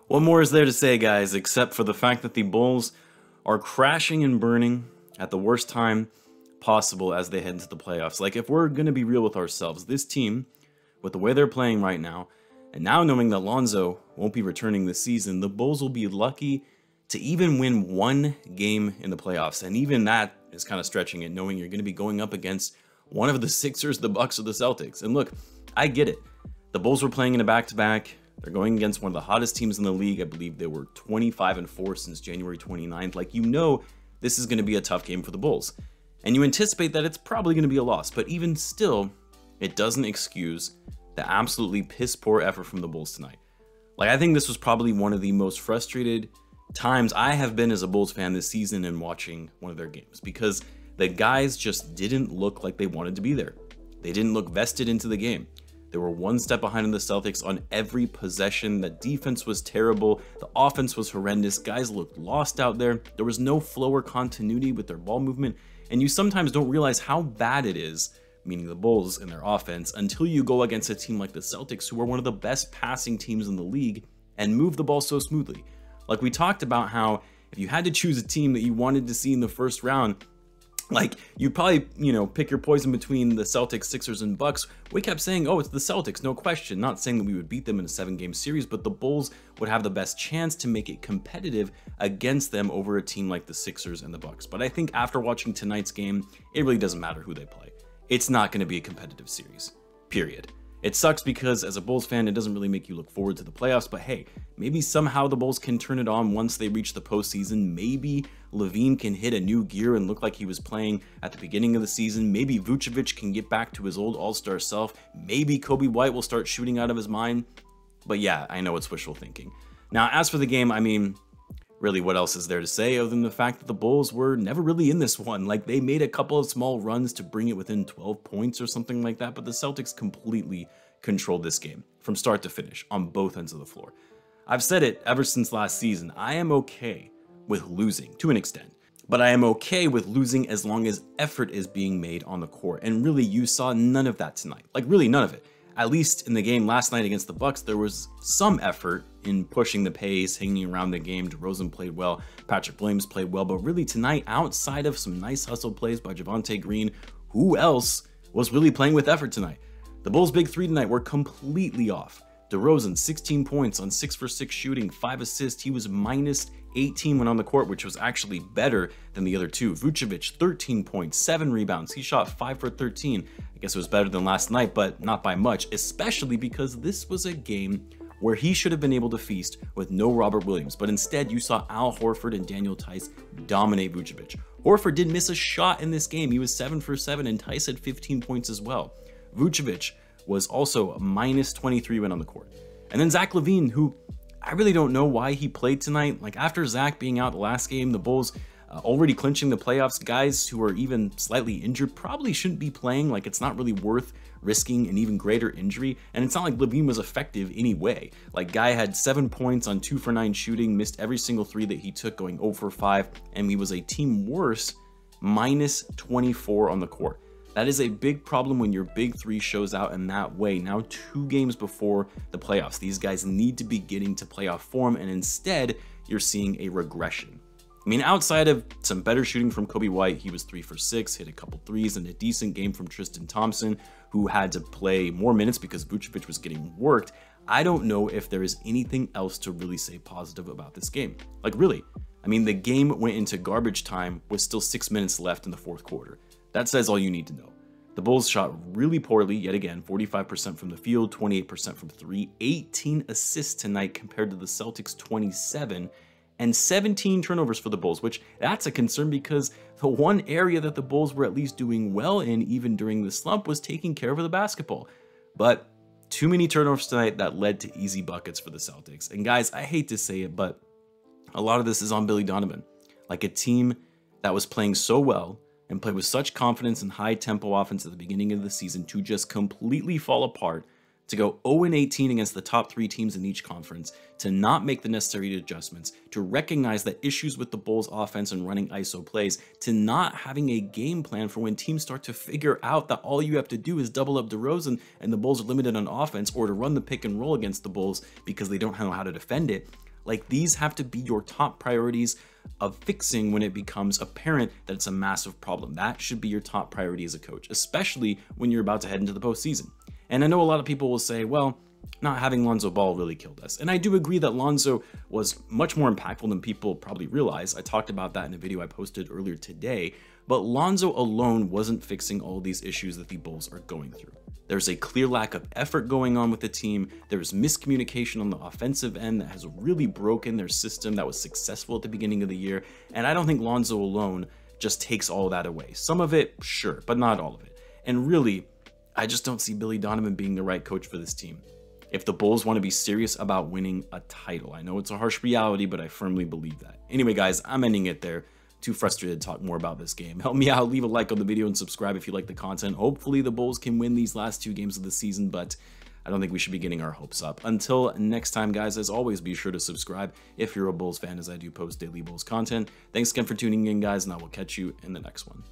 What more is there to say, guys, except for the fact that the Bulls are crashing and burning at the worst time possible as they head into the playoffs. Like, if we're going to be real with ourselves, this team, with the way they're playing right now, and now knowing that Lonzo won't be returning this season, the Bulls will be lucky to even win one game in the playoffs. And even that is kind of stretching it, knowing you're going to be going up against one of the Sixers, the Bucks, or the Celtics. And look, I get it. The Bulls were playing in a back-to-back. They're going against one of the hottest teams in the league. I believe they were 25-4 since January 29th. Like, you know, this is going to be a tough game for the Bulls. And you anticipate that it's probably going to be a loss. But even still, it doesn't excuse the absolutely piss-poor effort from the Bulls tonight. Like, I think this was probably one of the most frustrated times I have been as a Bulls fan this season in watching one of their games. Because the guys just didn't look like they wanted to be there. They didn't look vested into the game. They were one step behind in the Celtics on every possession. The defense was terrible. The offense was horrendous. Guys looked lost out there. There was no flow or continuity with their ball movement. And you sometimes don't realize how bad it is, meaning the Bulls and their offense, until you go against a team like the Celtics, who are one of the best passing teams in the league and move the ball so smoothly. Like, we talked about how if you had to choose a team that you wanted to see in the first round, like, you probably, pick your poison between the Celtics, Sixers, and Bucks. We kept saying, oh, it's the Celtics, no question. Not saying that we would beat them in a 7-game series, but the Bulls would have the best chance to make it competitive against them over a team like the Sixers and the Bucks. But I think after watching tonight's game, it really doesn't matter who they play. It's not going to be a competitive series, period. It sucks because as a Bulls fan, it doesn't really make you look forward to the playoffs, but hey, maybe somehow the Bulls can turn it on once they reach the postseason. Maybe Lavine can hit a new gear and look like he was playing at the beginning of the season. Maybe Vucevic can get back to his old all-star self. Maybe Coby White will start shooting out of his mind. But yeah, I know it's wishful thinking. Now, as for the game, I mean, really, what else is there to say other than the fact that the Bulls were never really in this one? Like, they made a couple of small runs to bring it within 12 points or something like that, but the Celtics completely controlled this game from start to finish on both ends of the floor. I've said it ever since last season. I am okay with losing to an extent, but I am okay with losing as long as effort is being made on the court. And really, you saw none of that tonight. Like, really none of it. At least in the game last night against the Bucks, there was some effort in pushing the pace, hanging around the game. DeRozan played well, Patrick Williams played well, but really tonight, outside of some nice hustle plays by Javonte Green, who else was really playing with effort tonight? The Bulls' big three tonight were completely off. DeRozan, 16 points on 6 for 6 shooting, 5 assists. He was minus 18 when on the court, which was actually better than the other two. Vucevic, 13 points, 7 rebounds. He shot 5 for 13. I guess it was better than last night, but not by much, especially because this was a game where he should have been able to feast with no Robert Williams. But instead, you saw Al Horford and Daniel Tice dominate Vucevic. Horford didn't miss a shot in this game. He was 7 for 7, and Tice had 15 points as well. Vucevic was also minus 23 when on the court. And then Zach Lavine, who I really don't know why he played tonight. Like, after Zach being out the last game, the Bulls already clinching the playoffs, guys who are even slightly injured probably shouldn't be playing. Like, it's not really worth risking an even greater injury. And it's not like Lavine was effective anyway. Like, guy had 7 points on 2 for 9 shooting, missed every single 3 that he took, going 0 for 5, and he was a team worst minus 24 on the court. That is a big problem when your big three shows out in that way. Now, 2 games before the playoffs, these guys need to be getting to playoff form, and instead, you're seeing a regression. I mean, outside of some better shooting from Coby White, he was 3 for 6, hit a couple threes, and a decent game from Tristan Thompson, who had to play more minutes because Vucevic was getting worked. I don't know if there is anything else to really say positive about this game. Like, really. I mean, the game went into garbage time with still 6 minutes left in the fourth quarter. That says all you need to know. The Bulls shot really poorly, yet again, 45% from the field, 28% from 3, 18 assists tonight compared to the Celtics' 27, and 17 turnovers for the Bulls, which that's a concern because the one area that the Bulls were at least doing well in, even during the slump, was taking care of the basketball. But too many turnovers tonight that led to easy buckets for the Celtics. And guys, I hate to say it, but a lot of this is on Billy Donovan. Like, a team that was playing so well and played with such confidence and high-tempo offense at the beginning of the season to just completely fall apart, to go 0-18 against the top 3 teams in each conference, to not make the necessary adjustments, to recognize that issues with the Bulls' offense and running ISO plays, to not having a game plan for when teams start to figure out that all you have to do is double up DeRozan and the Bulls are limited on offense, or to run the pick and roll against the Bulls because they don't know how to defend it. Like, these have to be your top priorities of fixing when it becomes apparent that it's a massive problem. That should be your top priority as a coach, especially when you're about to head into the postseason. And I know a lot of people will say, well, not having Lonzo Ball really killed us. And I do agree that Lonzo was much more impactful than people probably realize. I talked about that in a video I posted earlier today, but Lonzo alone wasn't fixing all these issues that the Bulls are going through. There's a clear lack of effort going on with the team. There's miscommunication on the offensive end that has really broken their system that was successful at the beginning of the year. And I don't think Lonzo alone just takes all that away. Some of it, sure, but not all of it. And really, I just don't see Billy Donovan being the right coach for this team. If the Bulls want to be serious about winning a title. I know it's a harsh reality, but I firmly believe that. Anyway, guys, I'm ending it there. Too frustrated to talk more about this game. Help me out, leave a like on the video and subscribe if you like the content. Hopefully the Bulls can win these last 2 games of the season, but I don't think we should be getting our hopes up. Until next time, guys, as always, be sure to subscribe if you're a Bulls fan, as I do post daily Bulls content. Thanks again for tuning in, guys, and I will catch you in the next one.